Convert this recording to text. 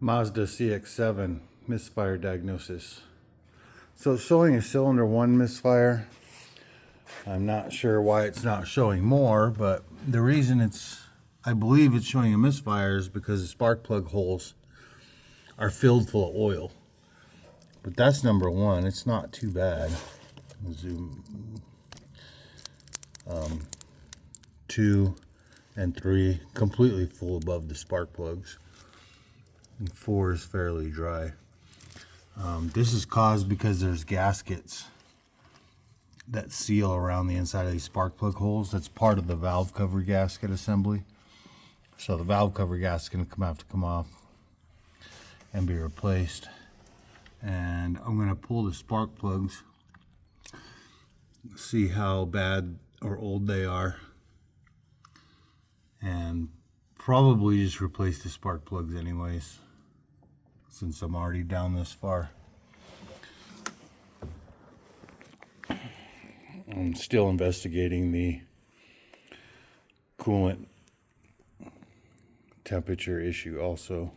Mazda CX-7 misfire diagnosis. So it's showing a cylinder 1 misfire. I'm not sure why it's not showing more, but the reason I believe it's showing a misfire is because the spark plug holes are filled full of oil. But that's number 1. It's not too bad. Zoom. 2 and 3 completely full above the spark plugs. And 4 is fairly dry. This is caused because there's gaskets that seal around the inside of these spark plug holes. That's part of the valve cover gasket assembly. So the valve cover gasket is going to have to come off and be replaced. And I'm going to pull the spark plugs, see how bad or old they are, and probably just replace the spark plugs anyways, since I'm already down this far. I'm still investigating the coolant temperature issue also.